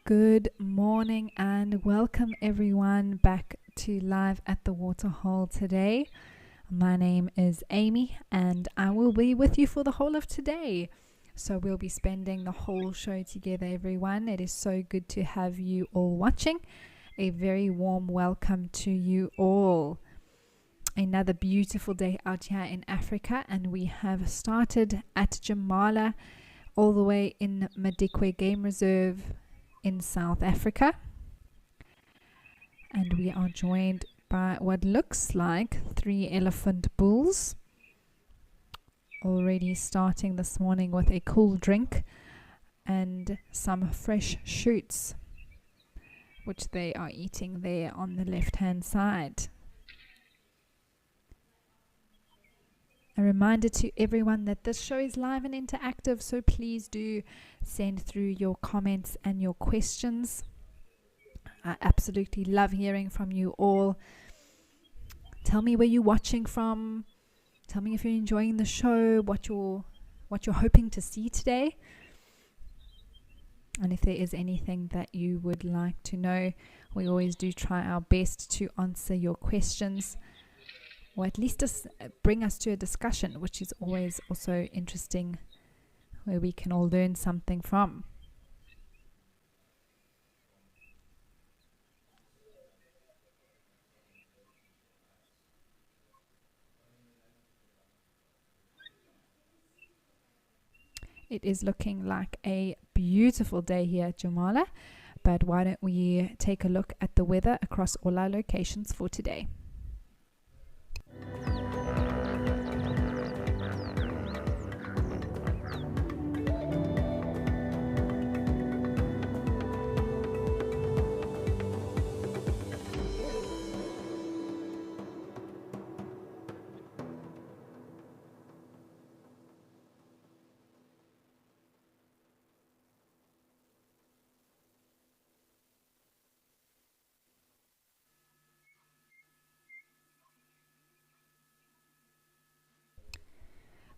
Good morning and welcome everyone back to Live at the Waterhole today. My name is Amy and I will be with you for the whole of today. So we'll be spending the whole show together, everyone. It is so good to have you all watching. A very warm welcome to you all. Another beautiful day out here in Africa, and we have started at Jamala all the way in Madikwe Game Reserve in South Africa, and we are joined by what looks like 3 elephant bulls, already starting this morning with a cool drink and some fresh shoots, which they are eating there on the left hand side. A reminder to everyone that this show is live and interactive, so please do send through your comments and your questions. I absolutely love hearing from you all. Tell me where you're watching from. Tell me if you're enjoying the show, what you're hoping to see today. And if there is anything that you would like to know, we always do try our best to answer your questions, or at least bring us to a discussion, which is always also interesting, where we can all learn something from. It is looking like a beautiful day here at Jamala, but why don't we take a look at the weather across all our locations for today.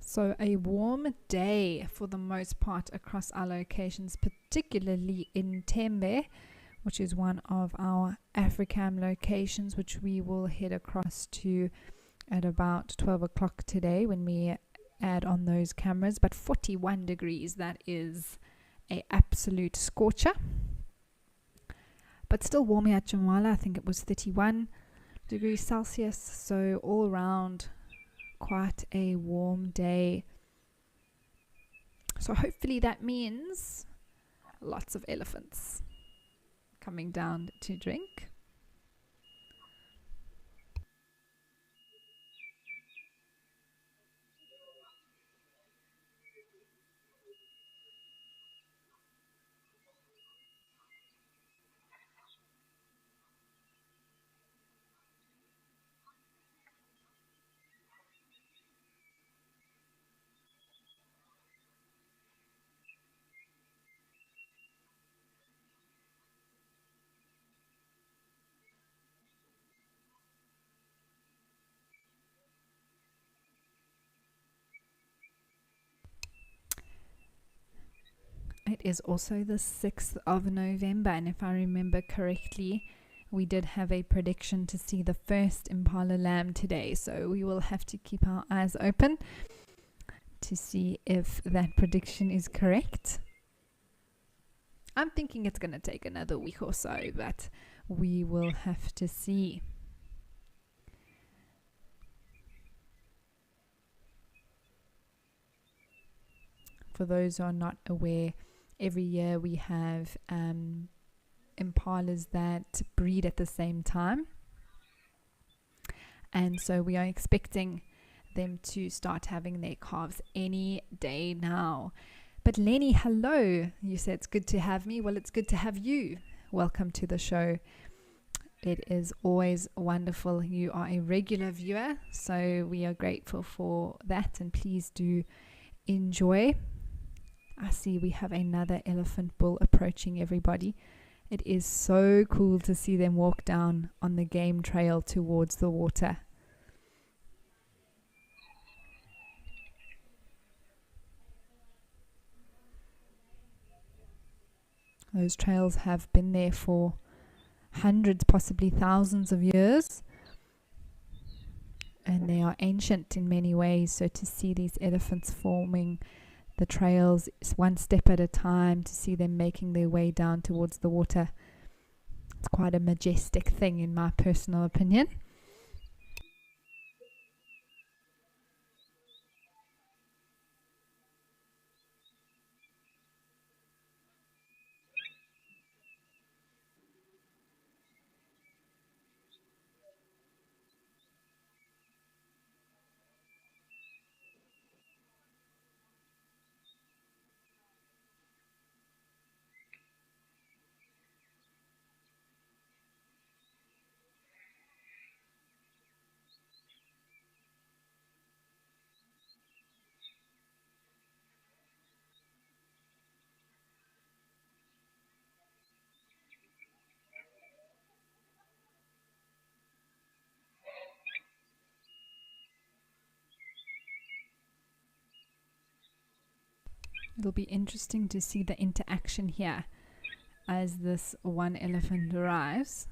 So a warm day for the most part across our locations, particularly in Tembe, which is one of our Africam locations, which we will head across to at about 12 o'clock today when we add on those cameras. But 41 degrees, that is a absolute scorcher. But still warm here at Jamala. I think it was 31 degrees Celsius, so all around quite a warm day. So hopefully that means lots of elephants coming down to drink. It is also the 6th of November, and if I remember correctly, we did have a prediction to see the first impala lamb today, so we will have to keep our eyes open to see if that prediction is correct. I'm thinking it's going to take another week or so, but we will have to see. For those who are not aware, every year we have impalas that breed at the same time, and so we are expecting them to start having their calves any day now. But Lenny, hello. You said it's good to have me. Well, it's good to have you. Welcome to the show. It is always wonderful. You are a regular viewer, so we are grateful for that, and please do enjoy. I see we have another elephant bull approaching, everybody. It is so cool to see them walk down on the game trail towards the water. Those trails have been there for hundreds, possibly thousands of years, and they are ancient in many ways. So to see these elephants forming the trails one step at a time, to see them making their way down towards the water, it's quite a majestic thing in my personal opinion. It'll be interesting to see the interaction here as this one elephant arrives.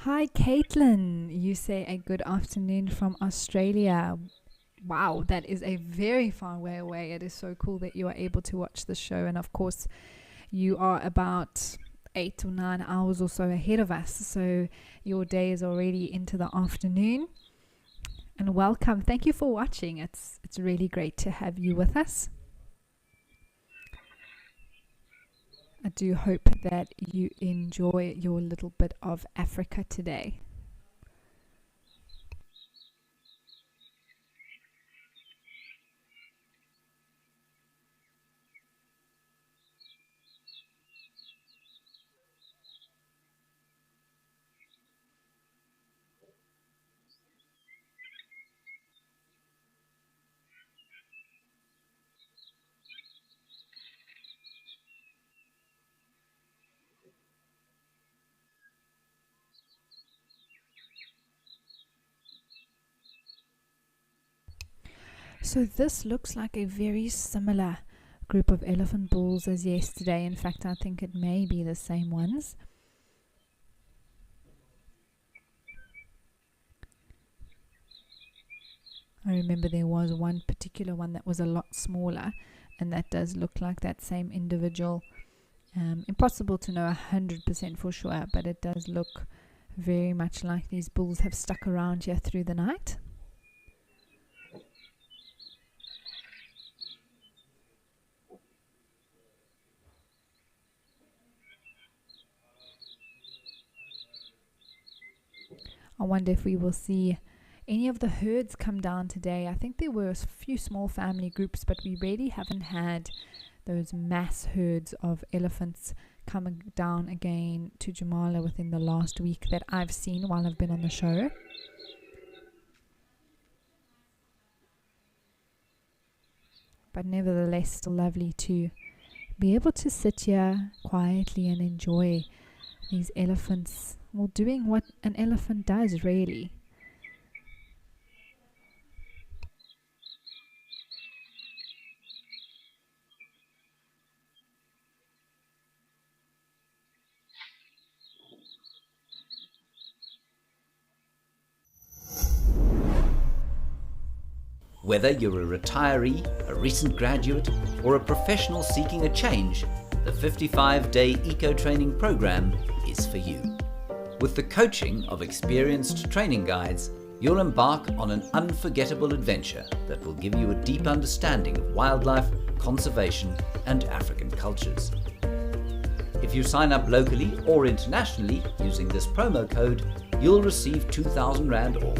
Hi, Caitlin. You say a good afternoon from Australia. Wow, that is a very far way away. It is so cool that you are able to watch the show. And of course, you are about 8 or 9 hours or so ahead of us. So your day is already into the afternoon. And welcome. Thank you for watching. It's really great to have you with us. I do hope that you enjoy your little bit of Africa today. So this looks like a very similar group of elephant bulls as yesterday. In fact, I think it may be the same ones. I remember there was one particular one that was a lot smaller, and that does look like that same individual. Impossible to know 100% for sure, but it does look very much like these bulls have stuck around here through the night. I wonder if we will see any of the herds come down today. I think there were a few small family groups, but we really haven't had those mass herds of elephants coming down again to Jamala within the last week that I've seen while I've been on the show. But nevertheless, still lovely to be able to sit here quietly and enjoy these elephants, well, doing what an elephant does, really. Whether you're a retiree, a recent graduate, or a professional seeking a change, the 55-day eco-training program is for you. With the coaching of experienced training guides, you'll embark on an unforgettable adventure that will give you a deep understanding of wildlife, conservation, and African cultures. If you sign up locally or internationally using this promo code, you'll receive 2,000 Rand off.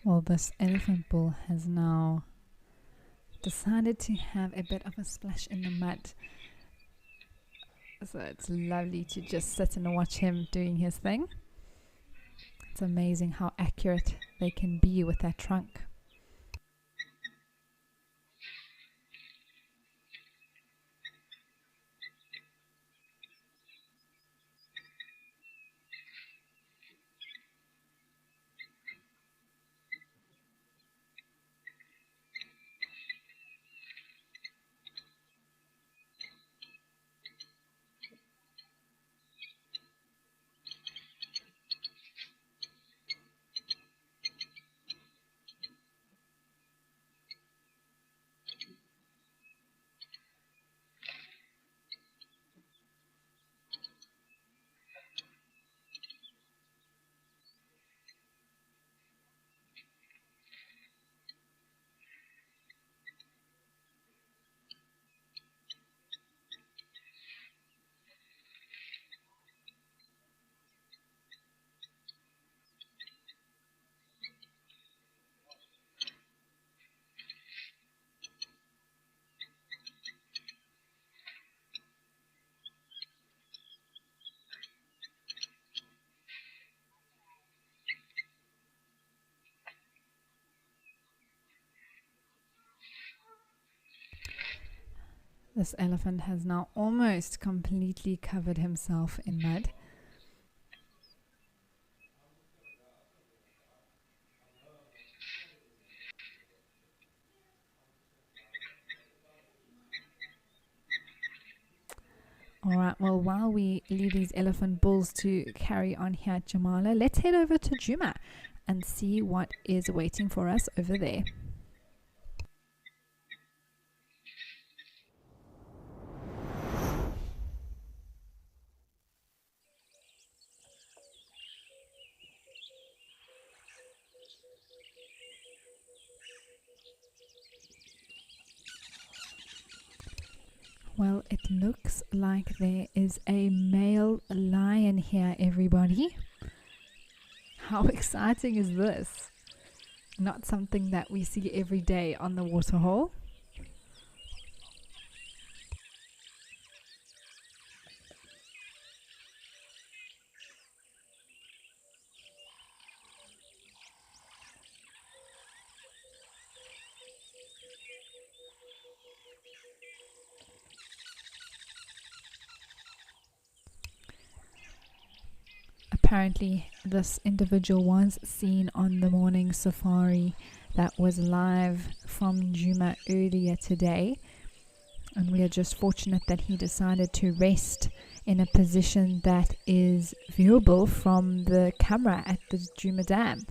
Well, this elephant bull has now decided to have a bit of a splash in the mud. So it's lovely to just sit and watch him doing his thing. It's amazing how accurate they can be with that trunk. This elephant has now almost completely covered himself in mud. Alright, well, while we leave these elephant bulls to carry on here at Jamala, let's head over to Juma and see what is waiting for us over there. Well, it looks like there is a male lion here, everybody. How exciting is this? Not something that we see every day on the Waterhole. Apparently, this individual was seen on the morning safari that was live from Djuma earlier today, and we are just fortunate that he decided to rest in a position that is viewable from the camera at the Djuma Dam.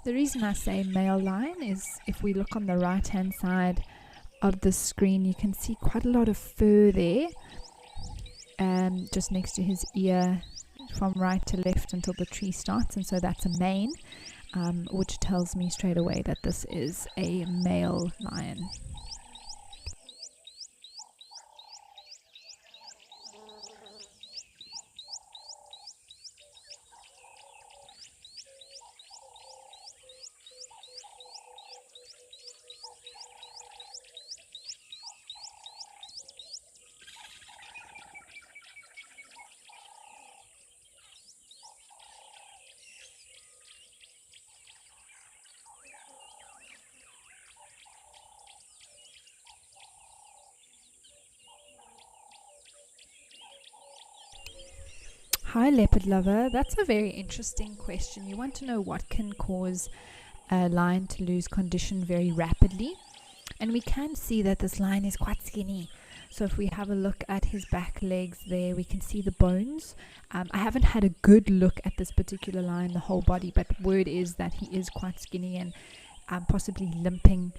The reason I say male lion is if we look on the right hand side of the screen, you can see quite a lot of fur there, just next to his ear from right to left until the tree starts, and so that's a mane, which tells me straight away that this is a male lion. Hi, leopard lover. That's a very interesting question. You want to know what can cause a lion to lose condition very rapidly. And we can see that this lion is quite skinny. So if we have a look at his back legs there, we can see the bones. I haven't had a good look at this particular lion, the whole body, but word is that he is quite skinny and possibly limping.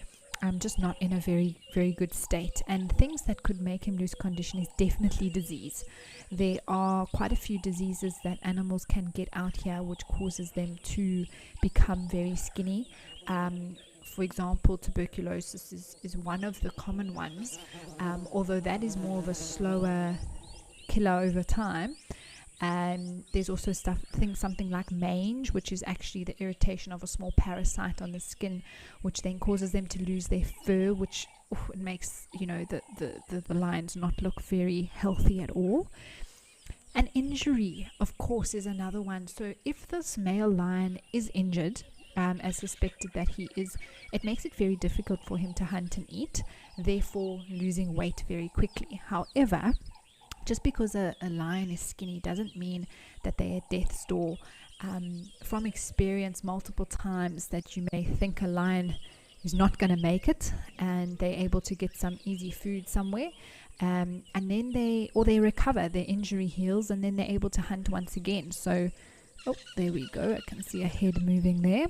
Just not in a very, very good state. And things that could make him lose condition is definitely disease. There are quite a few diseases that animals can get out here which causes them to become very skinny. For example, tuberculosis is one of the common ones, although that is more of a slower killer over time. There's also something like mange, which is actually the irritation of a small parasite on the skin, which then causes them to lose their fur, which it makes the lions not look very healthy at all. An injury, of course, is another one. So if this male lion is injured, as suspected that he is, it makes it very difficult for him to hunt and eat, therefore losing weight very quickly. However, just because a lion is skinny doesn't mean that they're at death's door. From experience multiple times that you may think a lion is not going to make it and they're able to get some easy food somewhere, and then they recover, their injury heals, and then they're able to hunt once again. So, there we go, I can see a head moving there.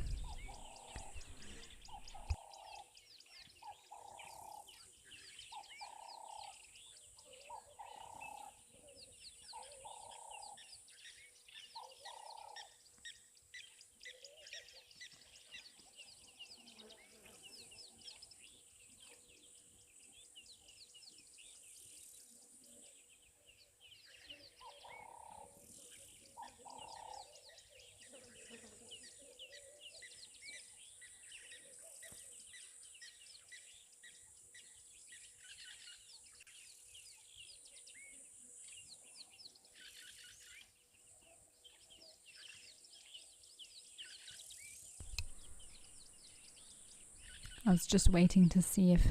I was just waiting to see if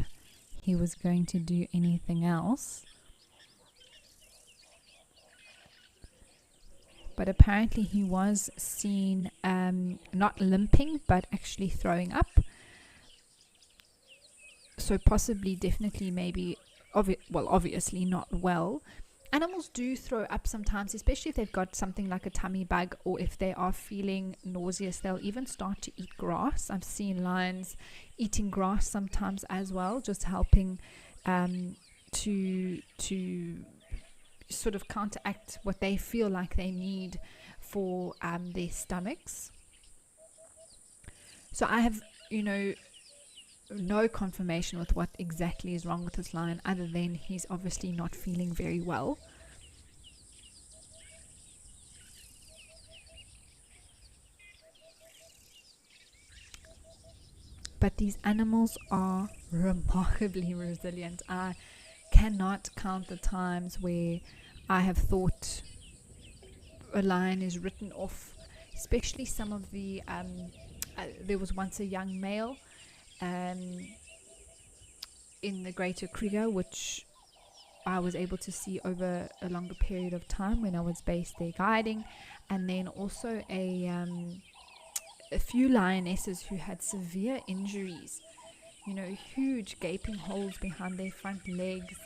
he was going to do anything else. But apparently he was seen not limping, but actually throwing up. So possibly, definitely, maybe, obviously not well. Animals do throw up sometimes, especially if they've got something like a tummy bug, or if they are feeling nauseous, they'll even start to eat grass. I've seen lions eating grass sometimes as well, just helping to sort of counteract what they feel like they need for their stomachs. So I have, no confirmation with what exactly is wrong with this lion, other than he's obviously not feeling very well. But these animals are remarkably resilient. I cannot count the times where I have thought a lion is written off, especially some of the there was once a young male in the Greater Kruger, which I was able to see over a longer period of time when I was based there guiding, and then also a few lionesses who had severe injuries, huge gaping holes behind their front legs,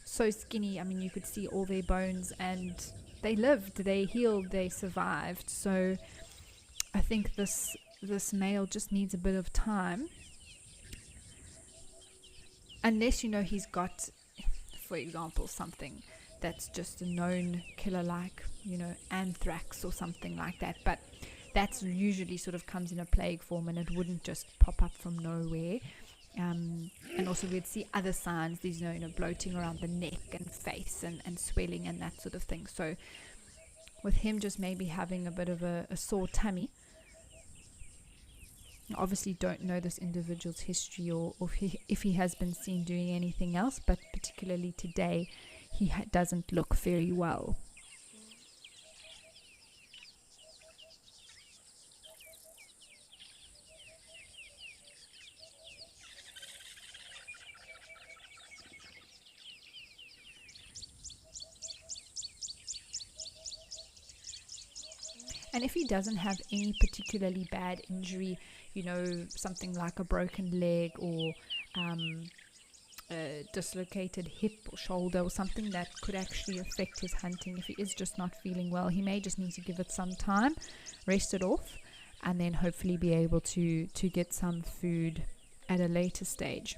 so skinny, you could see all their bones, and they lived, they healed, they survived. So I think this male just needs a bit of time, unless he's got, for example, something that's just a known killer, like anthrax or something like that. But that's usually sort of comes in a plague form, and it wouldn't just pop up from nowhere. And also we'd see other signs, these bloating around the neck and face and swelling and that sort of thing. So with him just maybe having a bit of a sore tummy, I obviously don't know this individual's history or if he has been seen doing anything else, but particularly today he doesn't look very well. And if he doesn't have any particularly bad injury, something like a broken leg or a dislocated hip or shoulder or something that could actually affect his hunting, if he is just not feeling well, he may just need to give it some time, rest it off, and then hopefully be able to get some food at a later stage.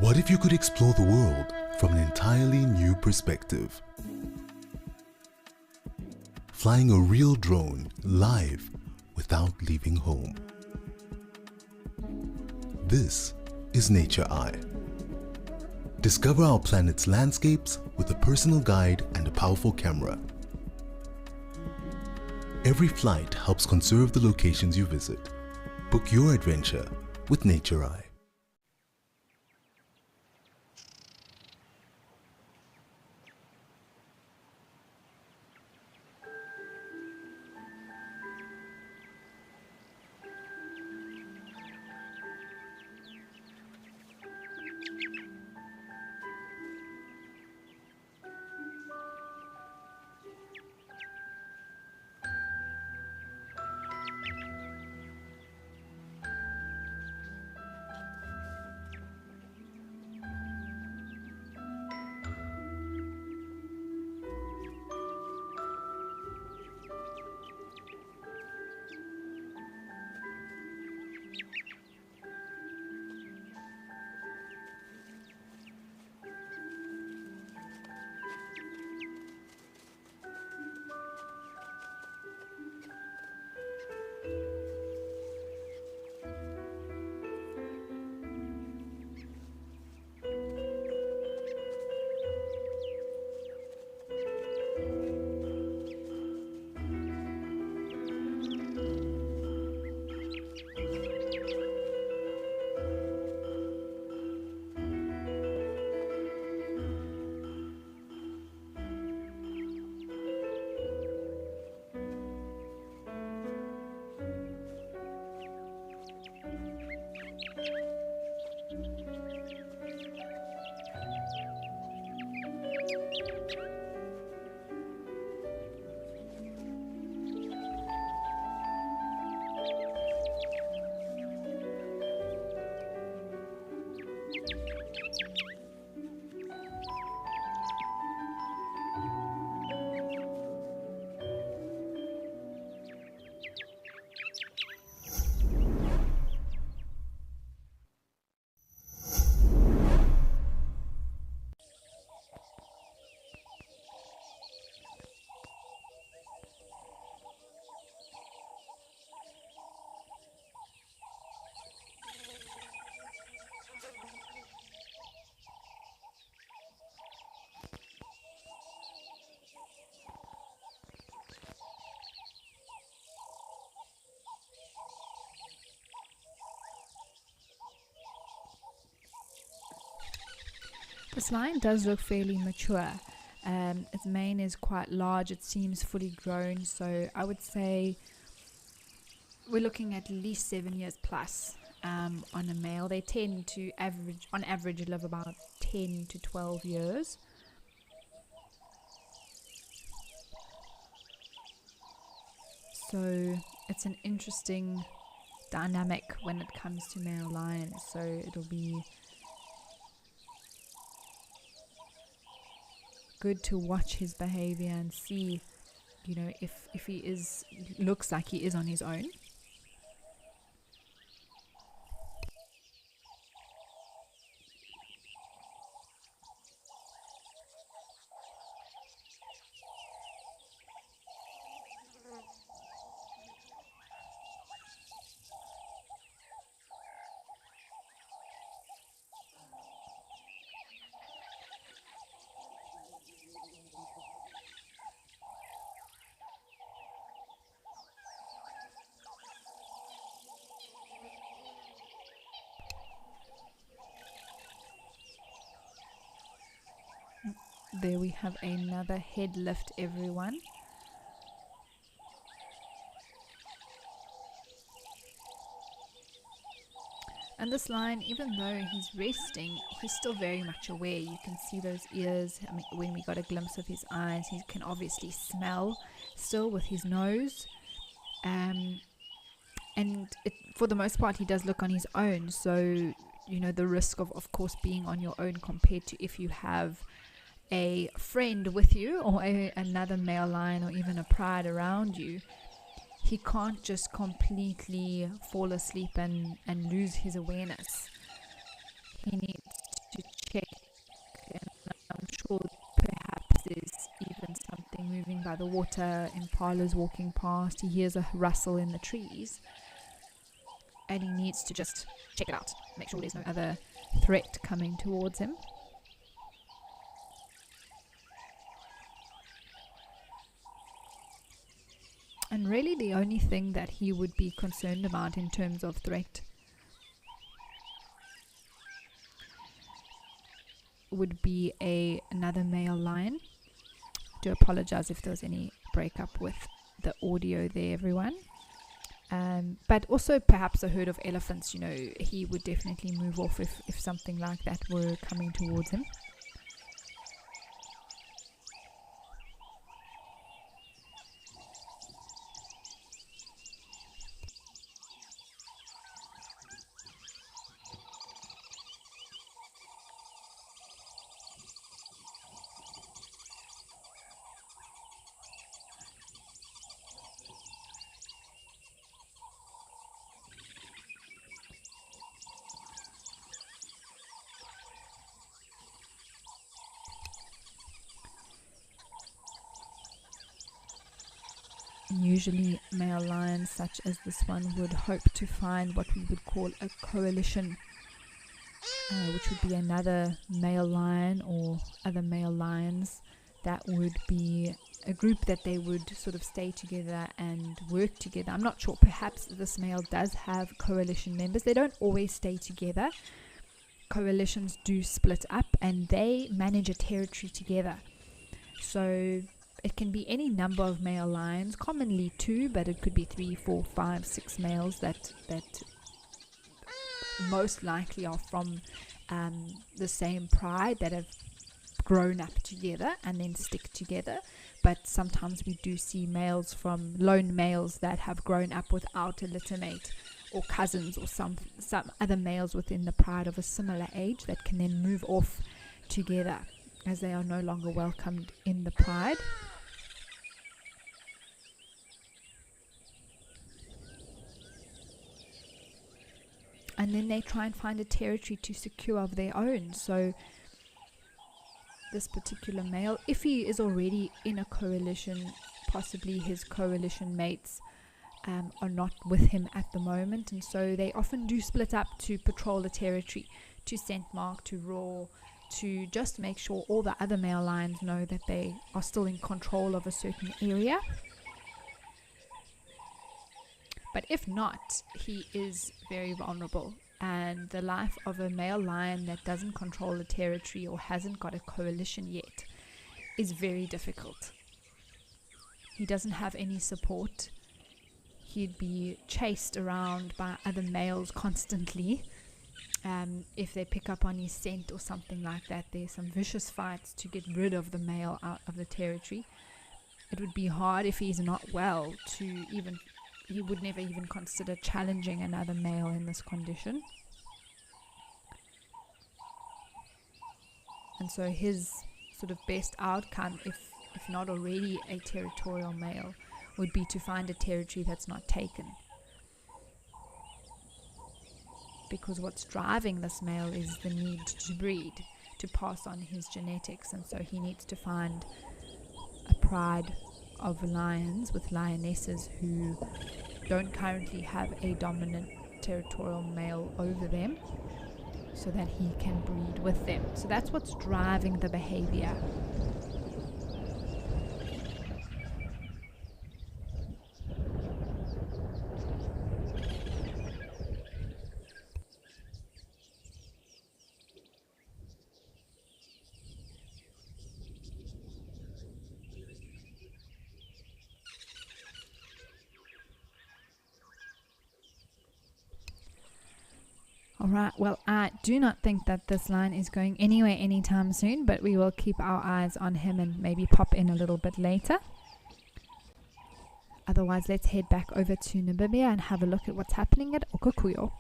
What if you could explore the world from an entirely new perspective? Flying a real drone live without leaving home. This is Nature Eye. Discover our planet's landscapes with a personal guide and a powerful camera. Every flight helps conserve the locations you visit. Book your adventure with Nature Eye. This lion does look fairly mature. Its mane is quite large. It seems fully grown. So I would say we're looking at least 7 years plus on a male. They tend to on average live about 10 to 12 years. So it's an interesting dynamic when it comes to male lions. So it'll be good to watch his behavior and see, if he looks like he is on his own. There we have another head lift, everyone. And this lion, even though he's resting, he's still very much aware. You can see those ears. I mean, when we got a glimpse of his eyes, he can obviously smell still with his nose. And for the most part, he does look on his own. So, the risk of course, being on your own compared to if you have a friend with you or another male lion or even a pride around you, he can't just completely fall asleep and lose his awareness. He needs to check, and I'm sure perhaps there's even something moving by the water, impalas walking past, he hears a rustle in the trees, and he needs to just check it out, make sure there's no other threat coming towards him. And really the only thing that he would be concerned about in terms of threat would be another male lion. I do apologize if there was any breakup with the audio there, everyone. But also perhaps a herd of elephants, he would definitely move off if something like that were coming towards him. Usually male lions such as this one would hope to find what we would call a coalition, which would be another male lion or other male lions. That would be a group that they would sort of stay together and work together. I'm not sure, perhaps this male does have coalition members. They don't always stay together. Coalitions do split up and they manage a territory together. So it can be any number of male lions, commonly 2, but it could be 3, 4, 5, 6 males that most likely are from the same pride, that have grown up together and then stick together. But sometimes we do see males from lone males that have grown up without a litter mate, or cousins, or some other males within the pride of a similar age that can then move off together as they are no longer welcomed in the pride. And then they try and find a territory to secure of their own. So this particular male, if he is already in a coalition, possibly his coalition mates are not with him at the moment, and so they often do split up to patrol the territory, to scent mark, to roar, to just make sure all the other male lions know that they are still in control of a certain area. But if not, he is very vulnerable. And the life of a male lion that doesn't control the territory or hasn't got a coalition yet is very difficult. He doesn't have any support. He'd be chased around by other males constantly. If they pick up on his scent or something like that, there's some vicious fights to get rid of the male out of the territory. It would be hard if he's not well he would never even consider challenging another male in this condition. And so his sort of best outcome, if not already a territorial male, would be to find a territory that's not taken. Because what's driving this male is the need to breed, to pass on his genetics, and so he needs to find a pride of lions with lionesses who don't currently have a dominant territorial male over them, so that he can breed with them. So that's what's driving the behavior. Alright, well, I do not think that this lion is going anywhere anytime soon, but we will keep our eyes on him and maybe pop in a little bit later. Otherwise, let's head back over to Namibia and have a look at what's happening at Okukuyo.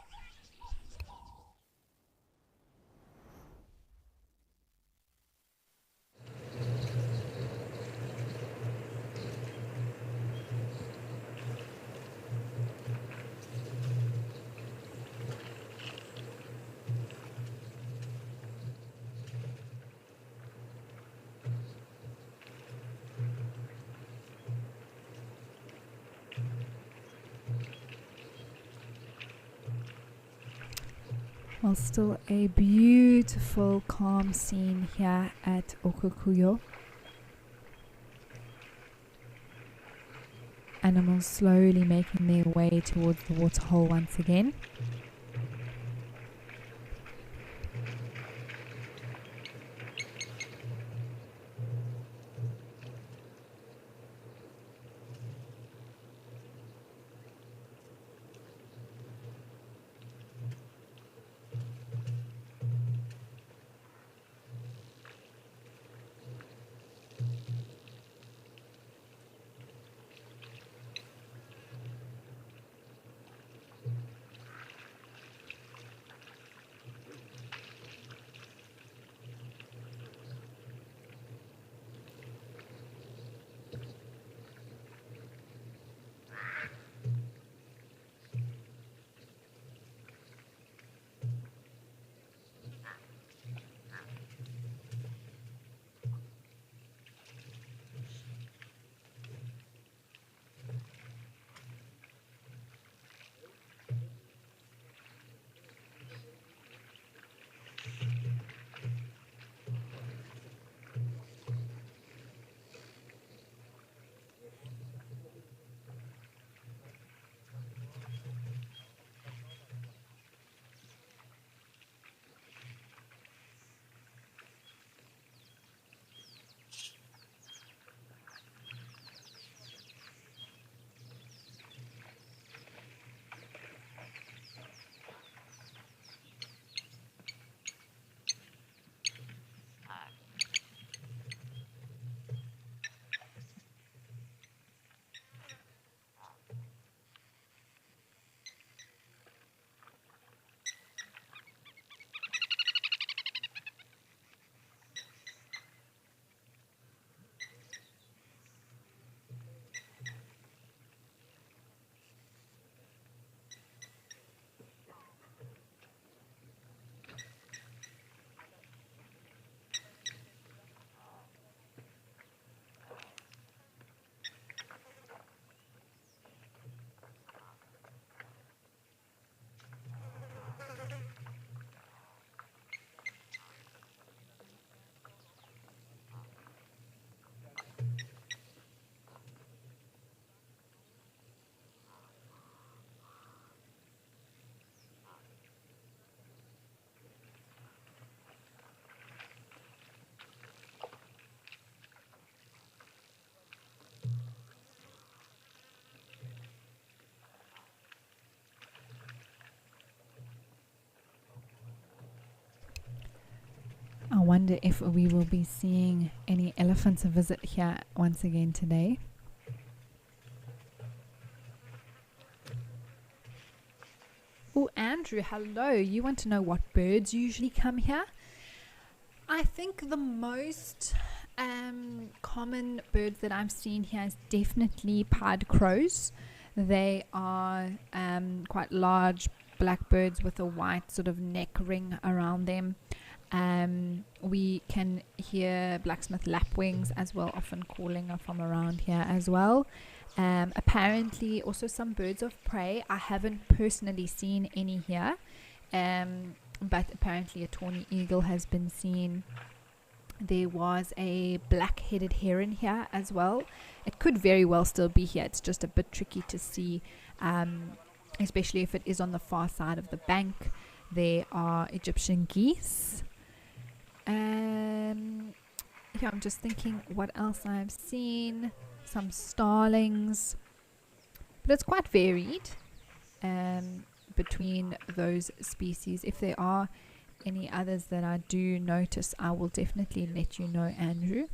Well, still a beautiful, calm scene here at Okukuyo. Animals slowly making their way towards the waterhole once again. wonder if we will be seeing any elephants visit here once again today. Oh, Andrew, hello. You want to know what birds usually come here? I think the most common birds that I've seen here is definitely pied crows. They are quite large black birds with a white sort of neck ring around them. We can hear blacksmith lapwings as well, often calling from around here as well. Apparently also some birds of prey. I haven't personally seen any here, but apparently a tawny eagle has been seen. There was a black-headed heron here as well. It could very well still be here. It's just a bit tricky to see, especially if it is on the far side of the bank. There are Egyptian geese. Yeah, I'm just thinking what else I've seen. Some starlings. But it's quite varied between those species. If there are any others that I do notice, I will definitely let you know, Andrew.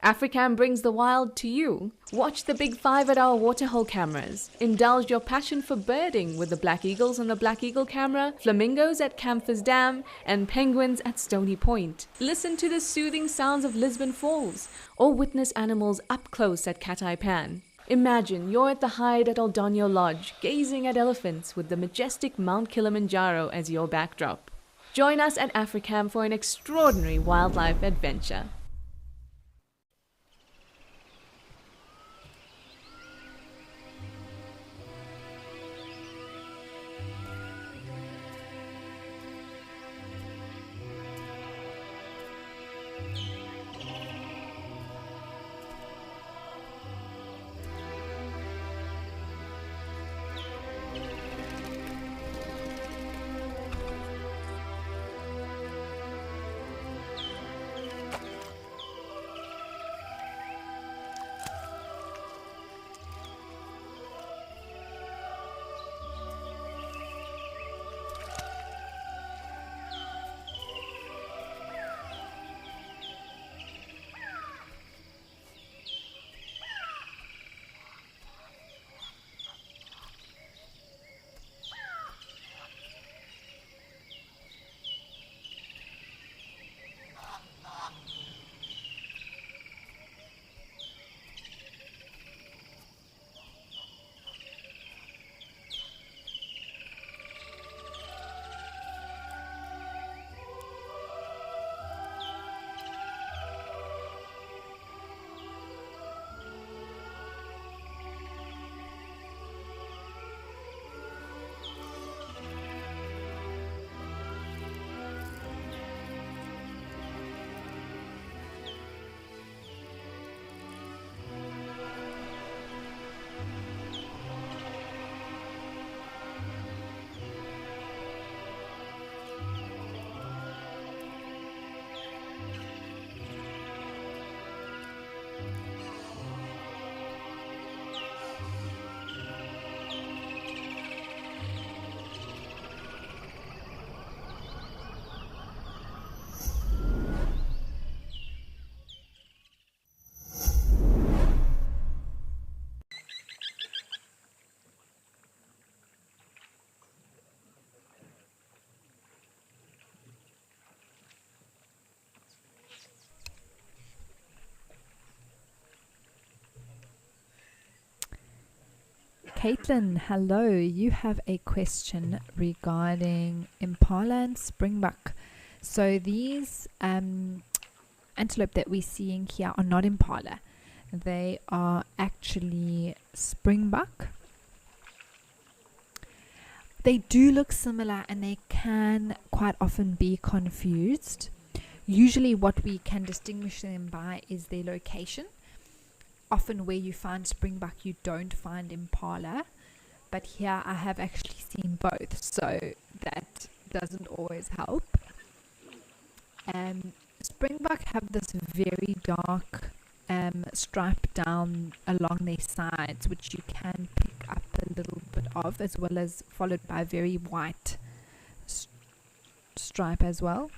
Africam brings the wild to you. Watch the big 5 at our Waterhole cameras. Indulge your passion for birding with the black eagles on the Black Eagle camera, flamingos at Camphor's Dam, and penguins at Stony Point. Listen to the soothing sounds of Lisbon Falls, or witness animals up close at Cat-Eye Pan. Imagine you're at the hide at Aldonio Lodge, gazing at elephants with the majestic Mount Kilimanjaro as your backdrop. Join us at Africam for an extraordinary wildlife adventure. Caitlin, hello. You have a question regarding impala and springbuck. So these antelope that we're seeing here are not impala. They are actually springbuck. They do look similar and they can quite often be confused. Usually what we can distinguish them by is their location. Often where you find springbuck, you don't find impala. But here I have actually seen both, so that doesn't always help. Springbuck have this very dark stripe down along their sides, which you can pick up a little bit of, as well as followed by a very white stripe as well.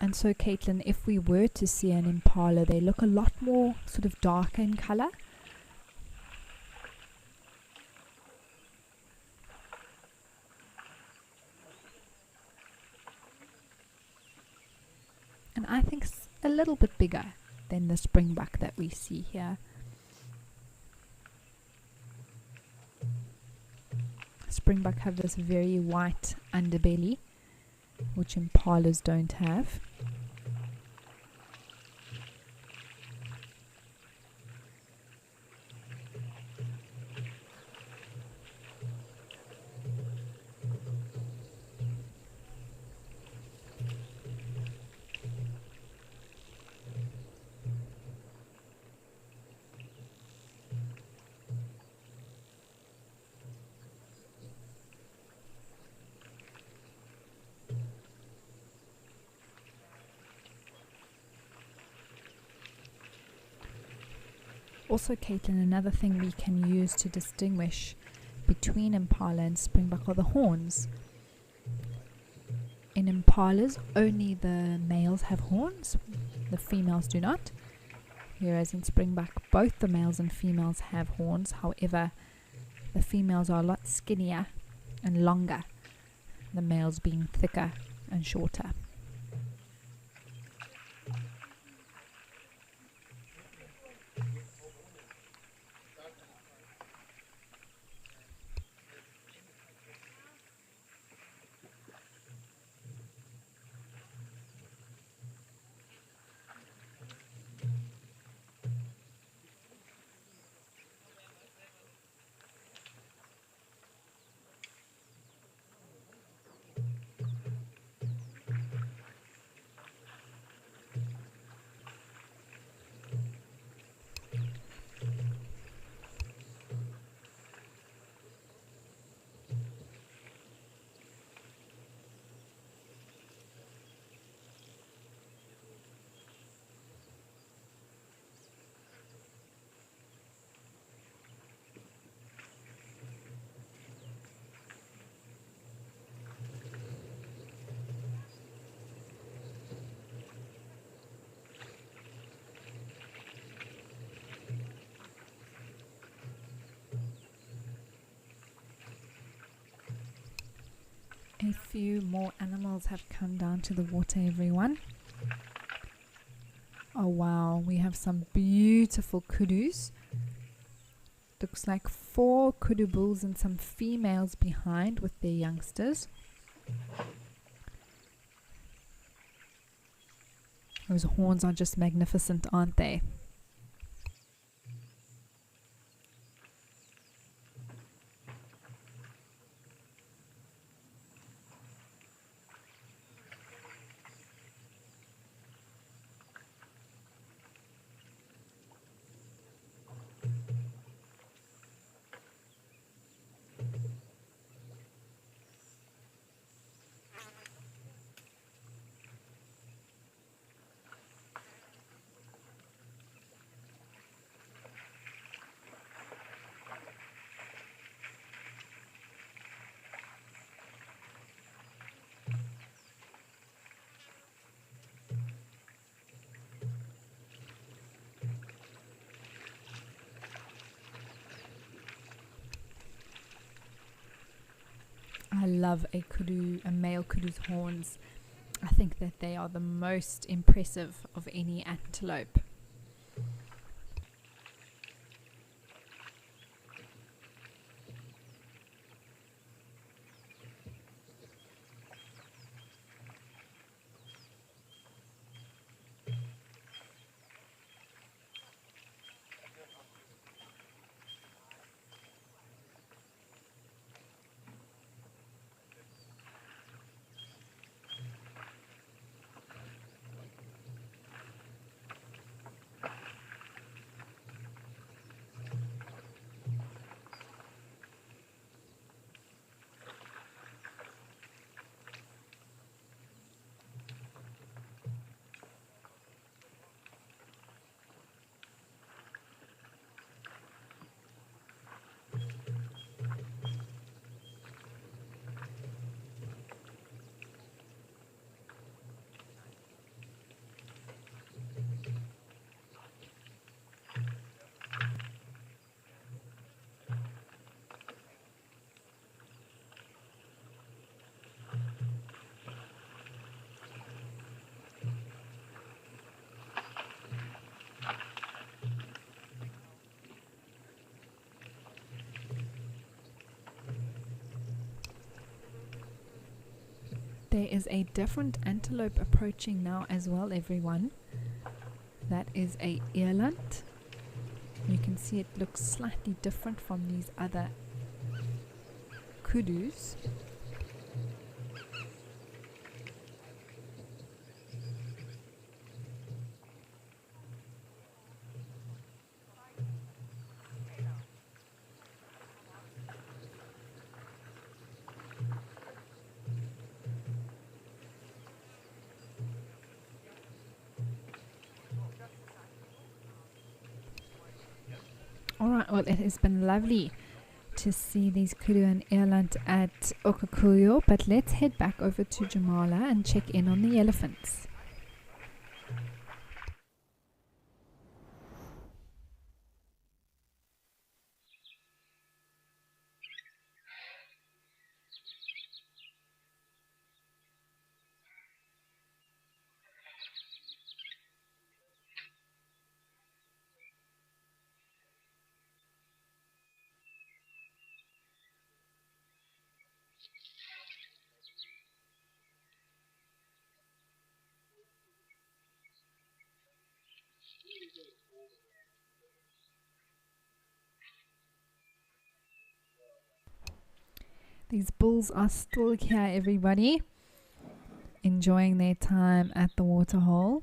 And so, Caitlin, if we were to see an impala, they look a lot more sort of darker in color. And I think a little bit bigger than the springbuck that we see here. Springbuck have this very white underbelly, which impalas don't have. Also, Caitlin, another thing we can use to distinguish between impala and springbuck are the horns. In impalas, only the males have horns, the females do not. Whereas in springbuck, both the males and females have horns. However, the females are a lot skinnier and longer, the males being thicker and shorter. A few more animals have come down to the water, everyone. Oh wow, we have some beautiful kudus. Looks like 4 kudu bulls and some females behind with their youngsters. Those horns are just magnificent, aren't they? I love a male kudu's horns. I think that they are the most impressive of any antelope. There is a different antelope approaching now as well, everyone. That is a eland. You can see it looks slightly different from these other kudus. Alright, well, it has been lovely to see these kudu and eland at Okakuyo, but let's head back over to Jamala and check in on the elephants. These bulls are still here, everybody, enjoying their time at the waterhole.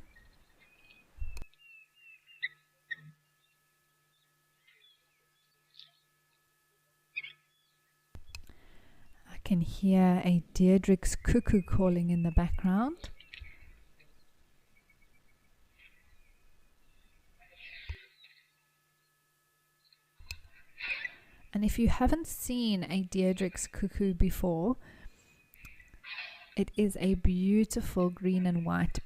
I can hear a Deirdre's cuckoo calling in the background. And if you haven't seen a Deirdre's cuckoo before, it is a beautiful green and white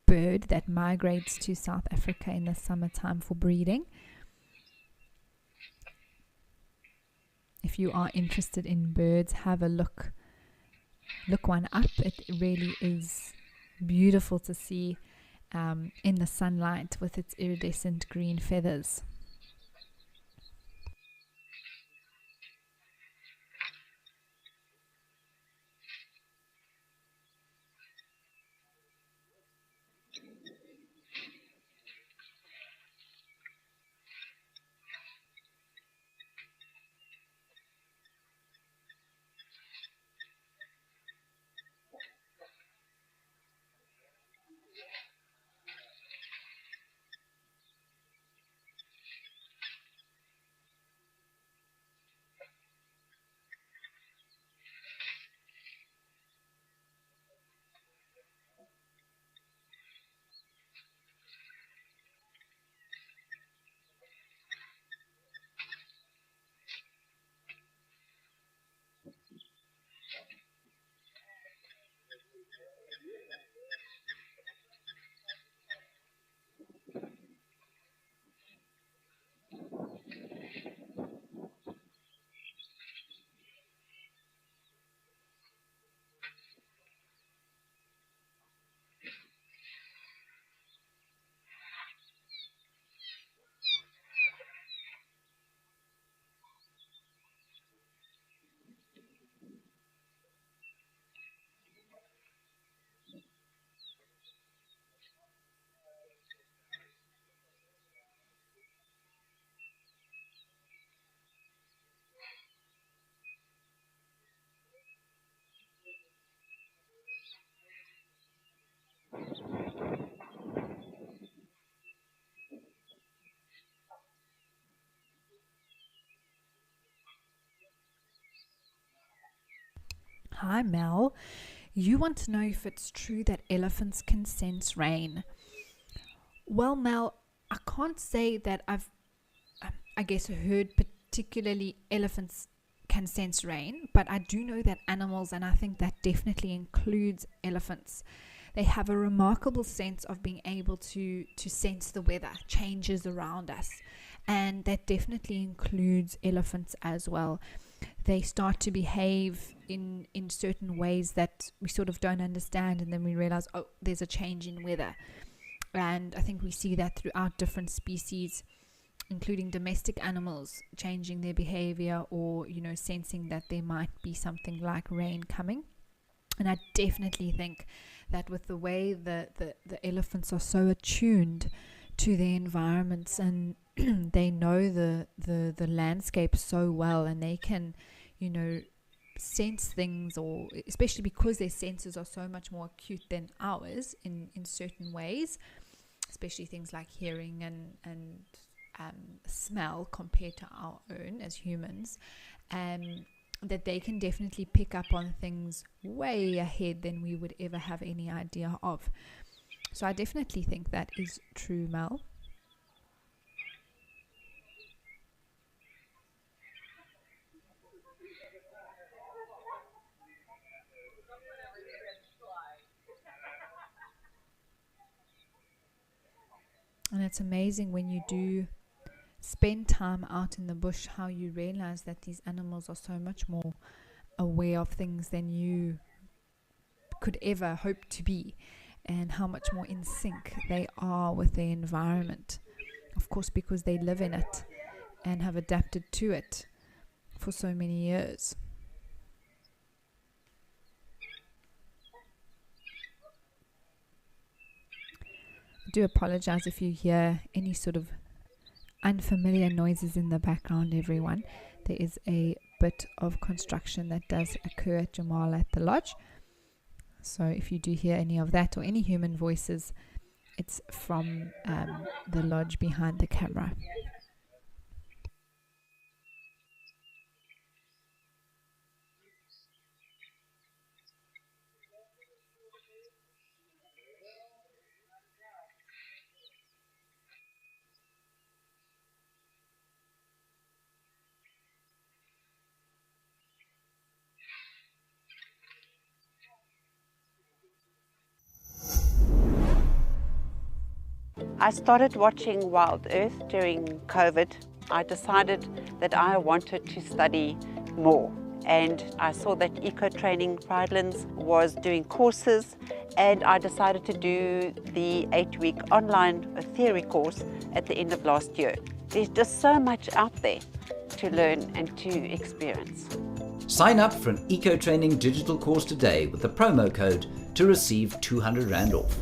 bird that migrates to South Africa in the summertime for breeding. If you are interested in birds, have a look look one up. It really is beautiful to see in the sunlight with its iridescent green feathers. Hi Mel, you want to know if it's true that elephants can sense rain. Well Mel, I can't say that I've heard particularly elephants can sense rain, but I do know that animals, and I think that definitely includes elephants, they have a remarkable sense of being able to sense the weather changes around us, and that definitely includes elephants as well. They start to behave in certain ways that we sort of don't understand, and then we realize, oh, there's a change in weather. And I think we see that throughout different species, including domestic animals changing their behavior, or sensing that there might be something like rain coming. And I definitely think that with the way the elephants are so attuned to their environments, and they know the landscape so well, and they can sense things, or especially because their senses are so much more acute than ours in certain ways, especially things like hearing and smell compared to our own as humans, that they can definitely pick up on things way ahead than we would ever have any idea of. So I definitely think that is true, Mel. And it's amazing when you do spend time out in the bush, how you realize that these animals are so much more aware of things than you could ever hope to be, and how much more in sync they are with their environment. Of course, because they live in it and have adapted to it for so many years. I do apologize if you hear any sort of unfamiliar noises in the background, everyone. There is a bit of construction that does occur at Jamal at the lodge. So if you do hear any of that or any human voices, it's from the lodge behind the camera. I started watching WildEarth during COVID. I decided that I wanted to study more, and I saw that Eco Training Pridelands was doing courses, and I decided to do the 8-week online theory course at the end of last year. There's just so much out there to learn and to experience. Sign up for an Eco Training digital course today with the promo code to receive 200 Rand off.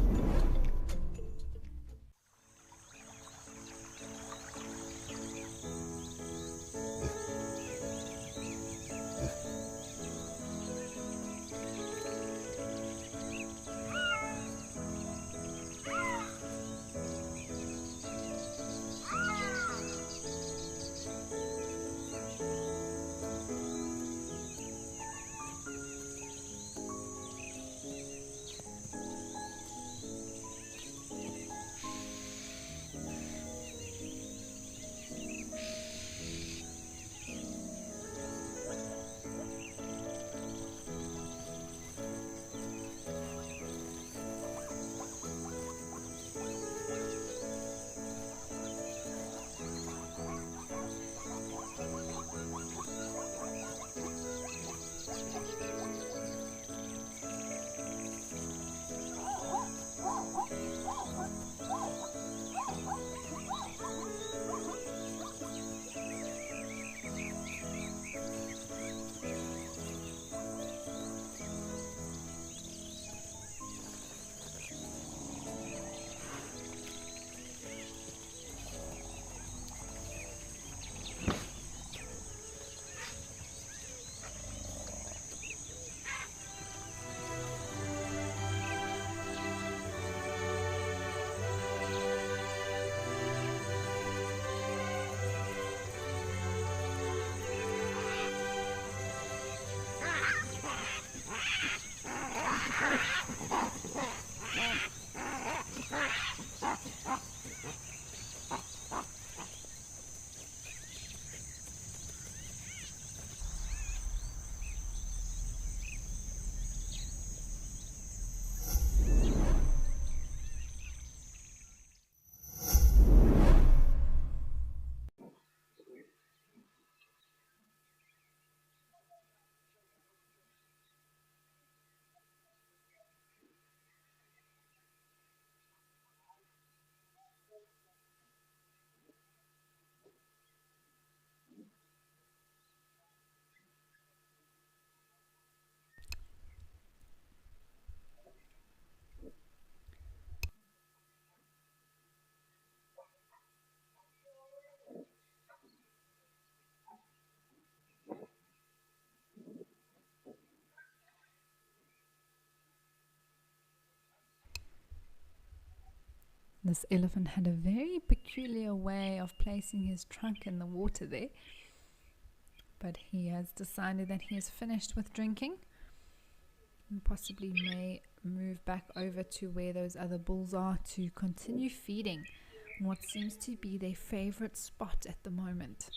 This elephant had a very peculiar way of placing his trunk in the water there, but he has decided that he is finished with drinking and possibly may move back over to where those other bulls are to continue feeding on what seems to be their favorite spot at the moment.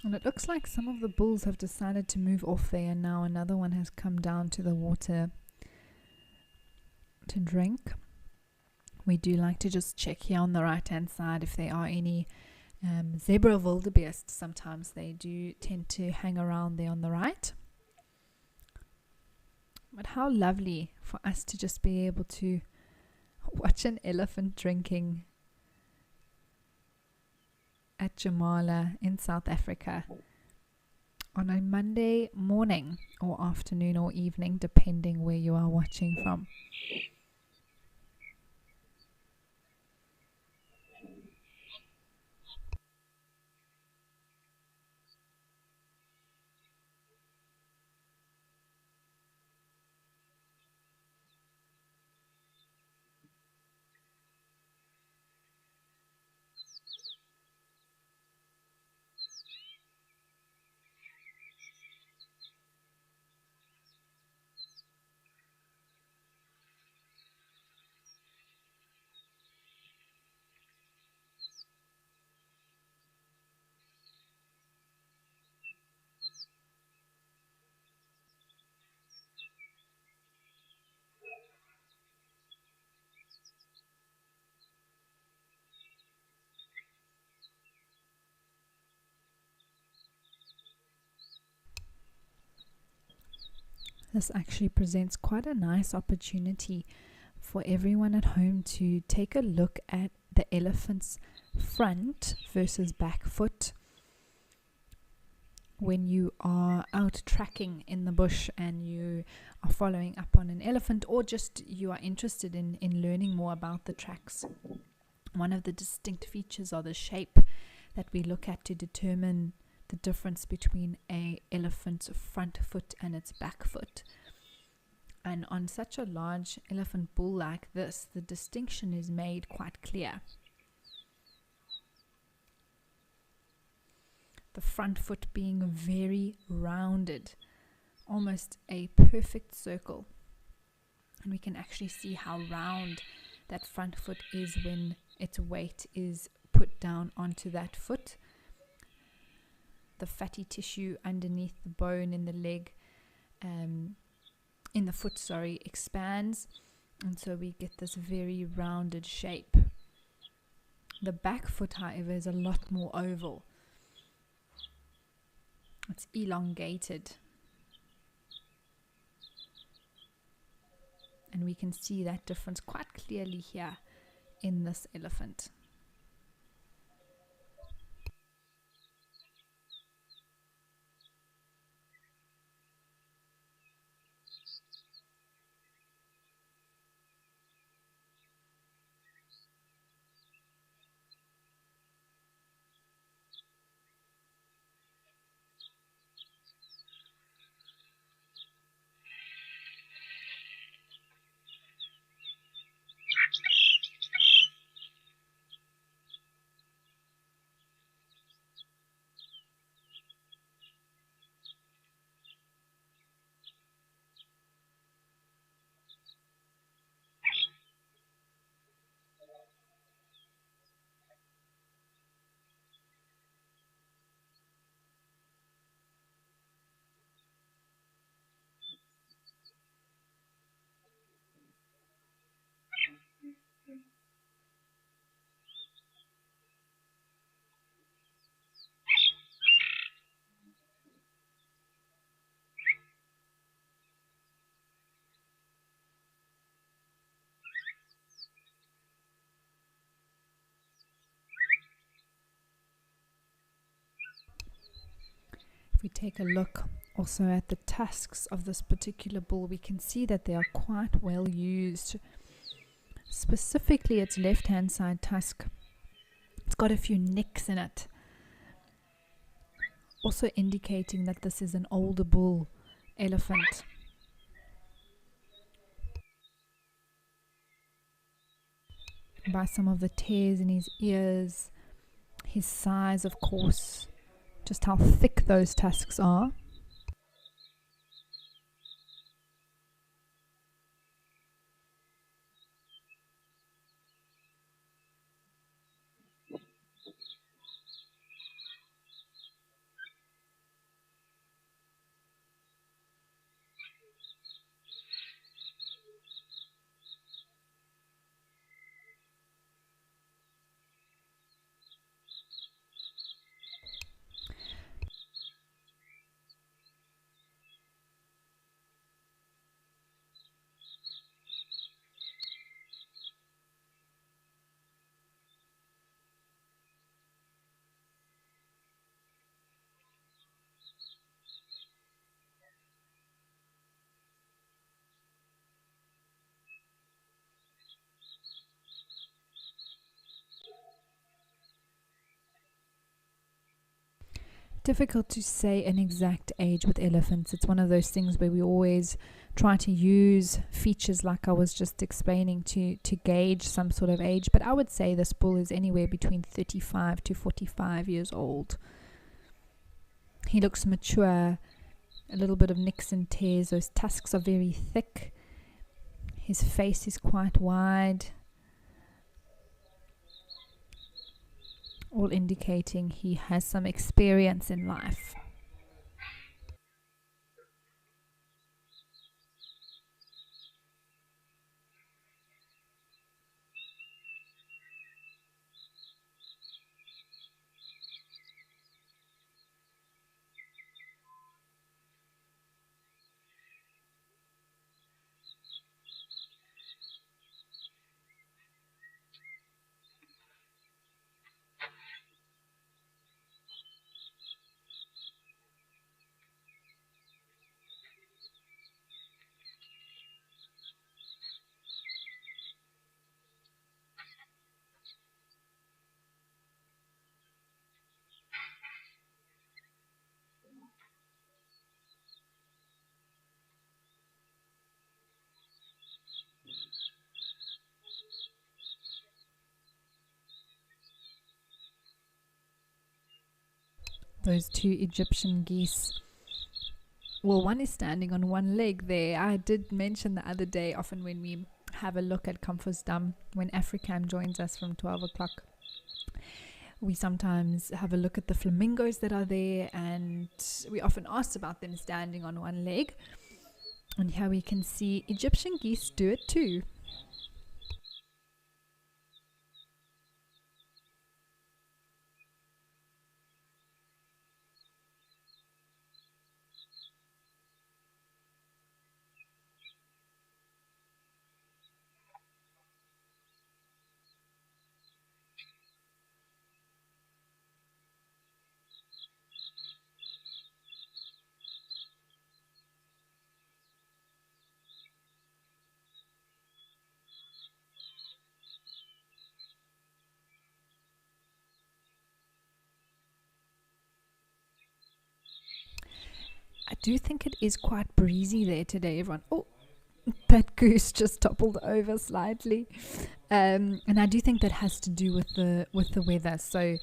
And it looks like some of the bulls have decided to move off there, and now another one has come down to the water to drink. We do like to just check here on the right hand side if there are any zebra wildebeest. Sometimes they do tend to hang around there on the right. But how lovely for us to just be able to watch an elephant drinking at Jamala in South Africa on a Monday morning or afternoon or evening, depending where you are watching from. This actually presents quite a nice opportunity for everyone at home to take a look at the elephant's front versus back foot when you are out tracking in the bush and you are following up on an elephant, or just you are interested in learning more about the tracks. One of the distinct features are the shape that we look at to determine the difference between a elephant's front foot and its back foot. And on such a large elephant bull like this, the distinction is made quite clear. The front foot being very rounded, almost a perfect circle. And we can actually see how round that front foot is when its weight is put down onto that foot. The fatty tissue underneath the bone in the leg, in the foot, expands, and so we get this very rounded shape. The back foot, however, is a lot more oval. It's elongated, and we can see that difference quite clearly here in this elephant. If we take a look also at the tusks of this particular bull, we can see that they are quite well used. Specifically its left hand side tusk, it's got a few nicks in it, also indicating that this is an older bull elephant. By some of the tears in his ears, his size, of course, just how thick those tusks are. Difficult to say an exact age with elephants. It's one of those things where we always try to use features like I was just explaining to gauge some sort of age, but I would say this bull is anywhere between 35 to 45 years old. He looks mature, a little bit of nicks and tears. Those tusks are very thick. His face is quite wide, all indicating he has some experience in life. those two Egyptian geese. Well, one is standing on one leg there. I did mention the other day, often when we have a look at Dam, when Africam joins us from 12 o'clock, we sometimes have a look at the flamingos that are there, and we often ask about them standing on one leg. And here we can see Egyptian geese do it too. I do think it is quite breezy there today, everyone. Oh, that goose just toppled over slightly. And I do think that has to do with the weather. So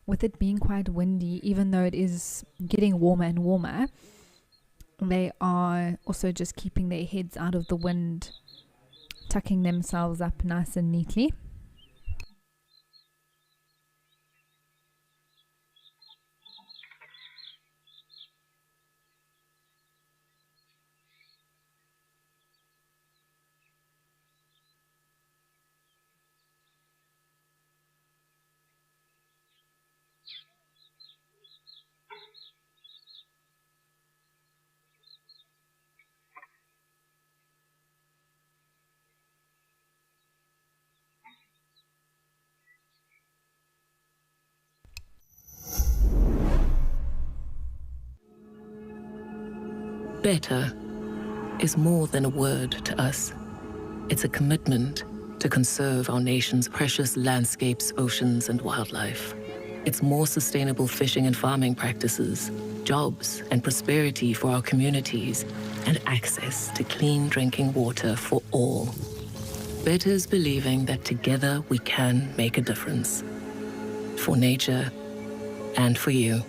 with it being quite windy, even though it is getting warmer and warmer, they are also just keeping their heads out of the wind, tucking themselves up nice and neatly. Better is more than a word to us. It's a commitment to conserve our nation's precious landscapes, oceans, and wildlife. It's more sustainable fishing and farming practices, jobs and prosperity for our communities, and access to clean drinking water for all. Better is believing that together we can make a difference. For nature and for you.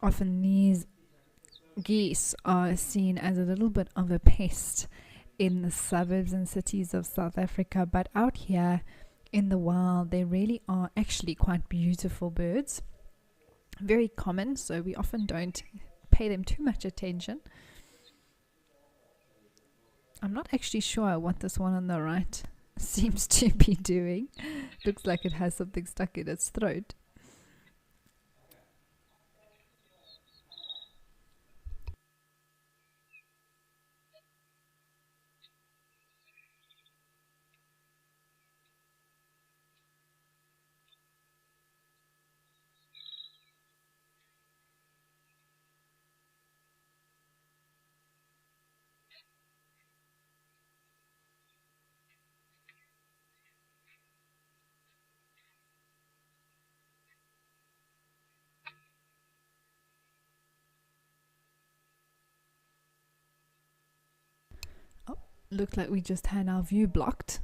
Often these geese are seen as a little bit of a pest in the suburbs and cities of South Africa, but out here in the wild, they really are actually quite beautiful birds. Very common, so we often don't pay them too much attention. I'm not actually sure what this one on the right seems to be doing. Looks like it has something stuck in its throat. Oh, looked like we just had our view blocked.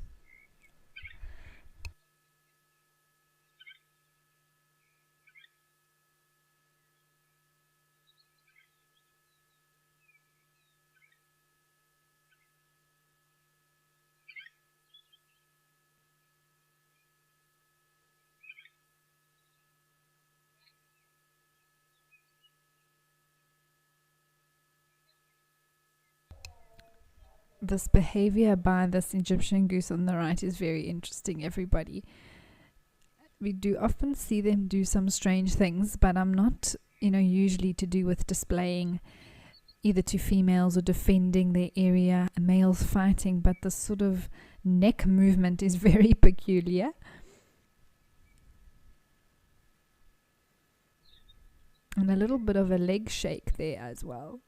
This behavior by this Egyptian goose on the right is very interesting, everybody. We do often see them do some strange things, but I'm not, usually to do with displaying either to females or defending their area, males fighting, but this sort of neck movement is very peculiar. And a little bit of a leg shake there as well.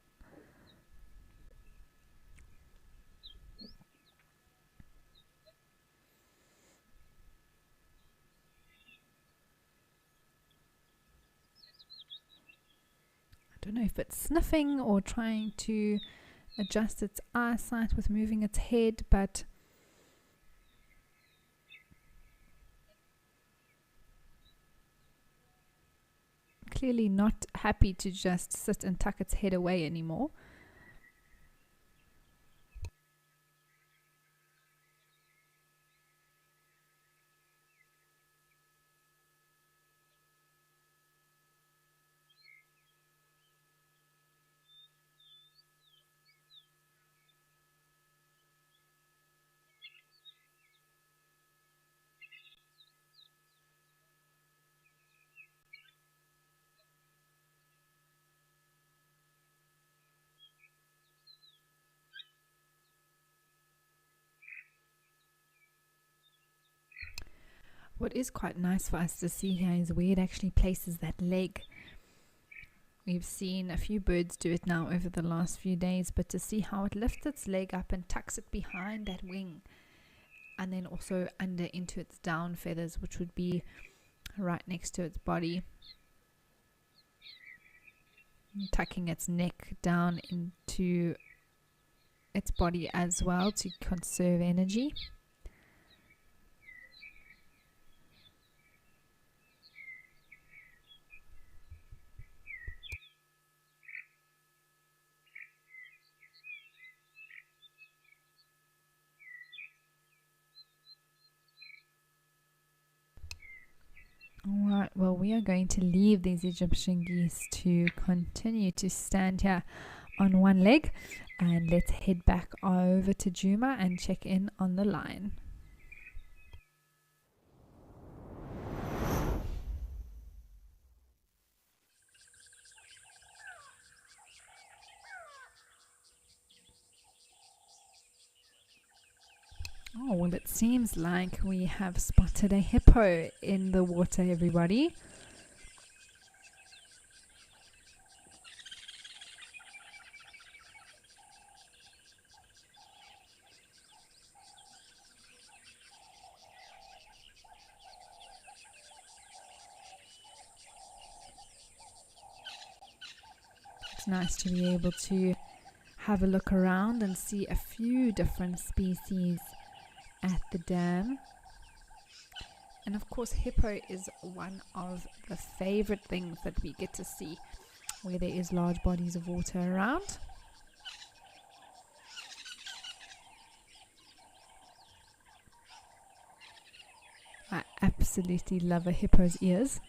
I don't know if it's sniffing or trying to adjust its eyesight with moving its head, but clearly not happy to just sit and tuck its head away anymore. What is quite nice for us to see here is where it actually places that leg. We've seen a few birds do it now over the last few days, but to see how it lifts its leg up and tucks it behind that wing, and then also under into its down feathers, which would be right next to its body, tucking its neck down into its body as well to conserve energy. Alright, well, we are going to leave these Egyptian geese to continue to stand here on one leg, and let's head back over to Juma and check in on the lion. Oh, well, it seems like we have spotted a hippo in the water, everybody. It's nice to be able to have a look around and see a few different species at the dam. And of course, hippo is one of the favorite things that we get to see where there is large bodies of water around. absolutely love a hippo's ears.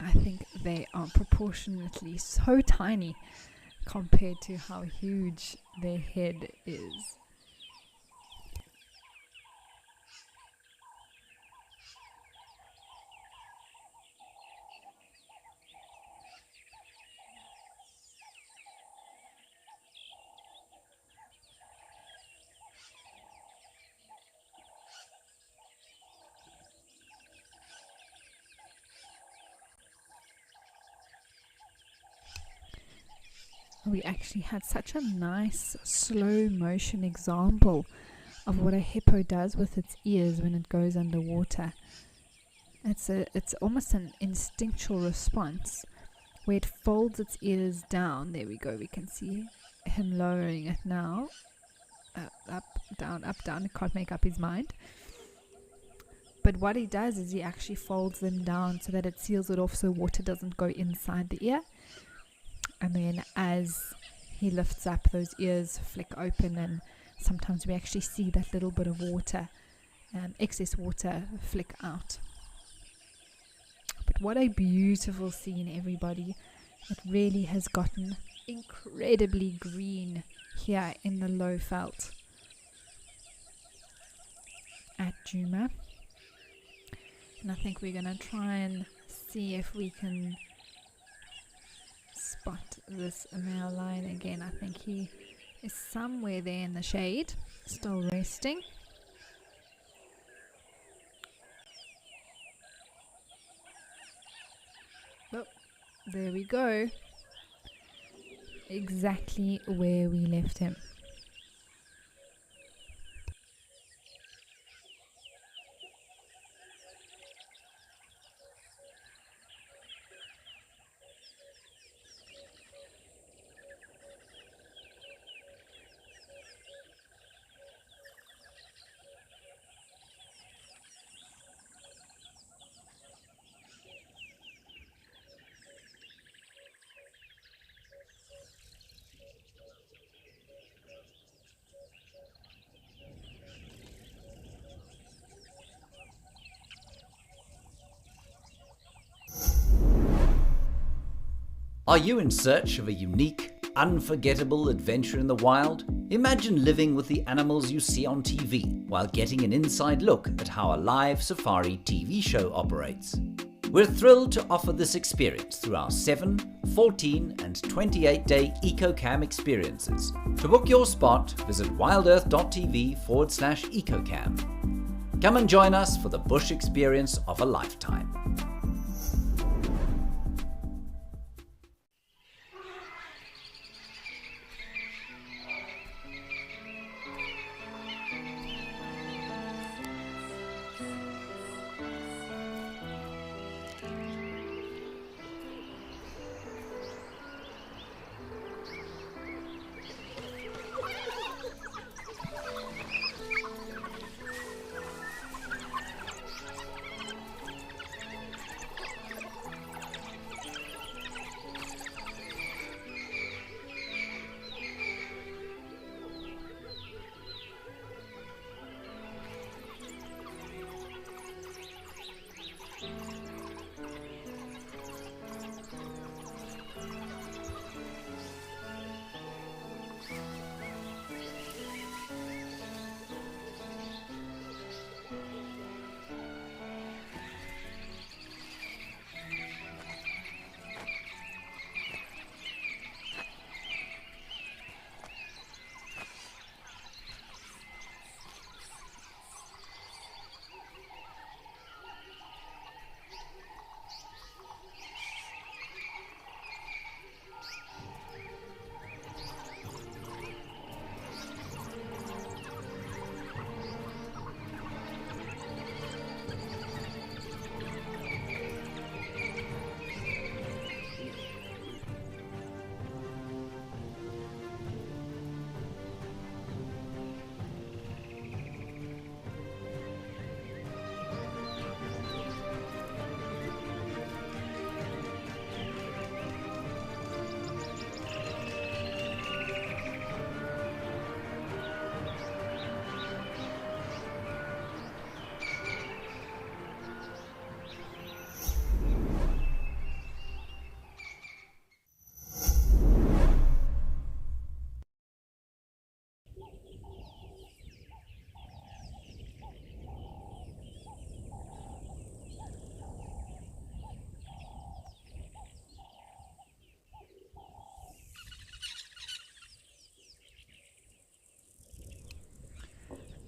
I think they are proportionately so tiny compared to how huge their head is. We actually had such a nice slow motion example of what a hippo does with its ears when it goes underwater. It's almost an instinctual response where it folds its ears down. There we go, we can see him lowering it now. Up, down, it can't make up his mind. But what he does is he actually folds them down so that it seals it off so water doesn't go inside the ear. And then as he lifts up, those ears flick open, and sometimes we actually see that little bit of water, excess water, flick out. But what a beautiful scene, everybody. It really has gotten incredibly green here in the low veld at Djuma. And I think we're going to try and see if we can spot this male lion again. I think he is somewhere there in the shade, still resting. Oh, there we go. Exactly where we left him. Are you in search of a unique, unforgettable adventure in the wild? Imagine living with the animals you see on TV while getting an inside look at how a live safari TV show operates. We're thrilled to offer this experience through our 7, 14 and 28-day EcoCam experiences. To book your spot, visit wildearth.tv/EcoCam. Come and join us for the bush experience of a lifetime.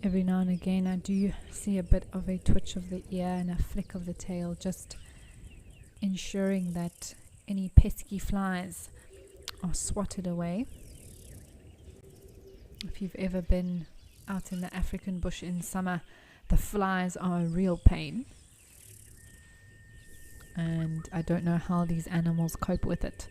Every now and again I do see a bit of a twitch of the ear and a flick of the tail, just ensuring that any pesky flies are swatted away. If you've ever been out in the African bush in summer, the flies are a real pain. And I don't know how these animals cope with it.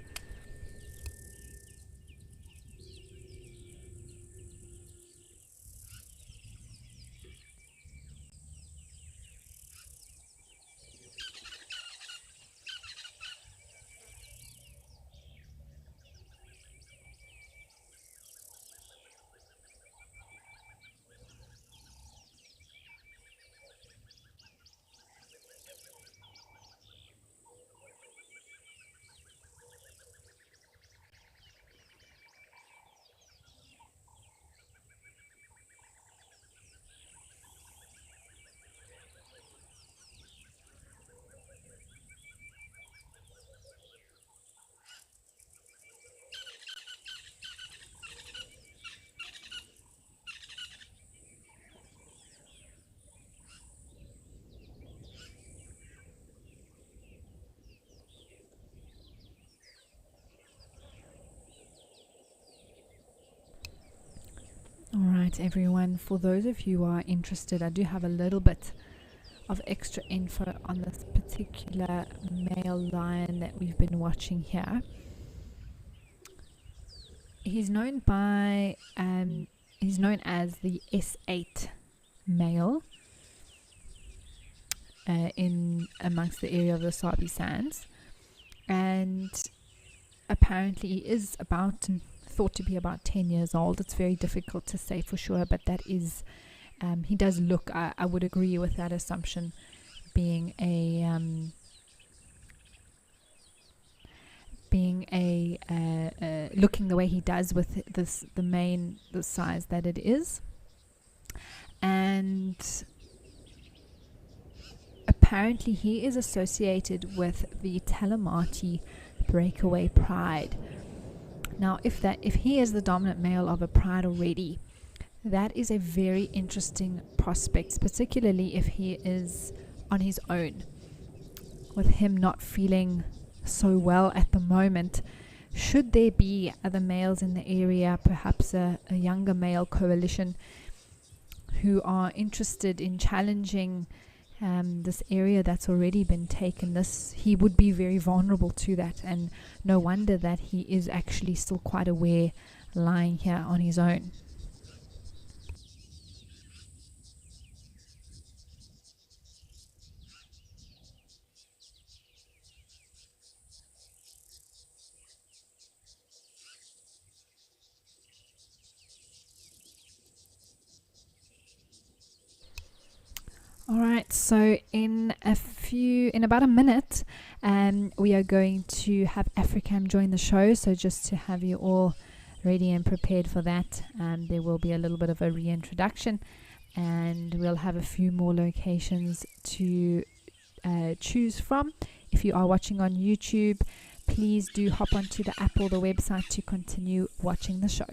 Alright everyone, for those of you who are interested, I do have a little bit of extra info on this particular male lion that we've been watching here. He's known as the S8 male in amongst the area of the Sabi Sands, and apparently he is thought to be about 10 years old. It's very difficult to say for sure, but that is he does look, I would agree with that assumption, being looking the way he does with the size that it is. And apparently he is associated with the Talamati breakaway pride. Now, if he is the dominant male of a pride already, that is a very interesting prospect, particularly if he is on his own, with him not feeling so well at the moment. Should there be other males in the area, perhaps a younger male coalition, who are interested in challenging this area that's already been taken, he would be very vulnerable to that, and no wonder that he is actually still quite aware, lying here on his own. Alright, so in about a minute, we are going to have Africam join the show. So just to have you all ready and prepared for that, there will be a little bit of a reintroduction, and we'll have a few more locations to choose from. If you are watching on YouTube, please do hop onto the app or the website to continue watching the show.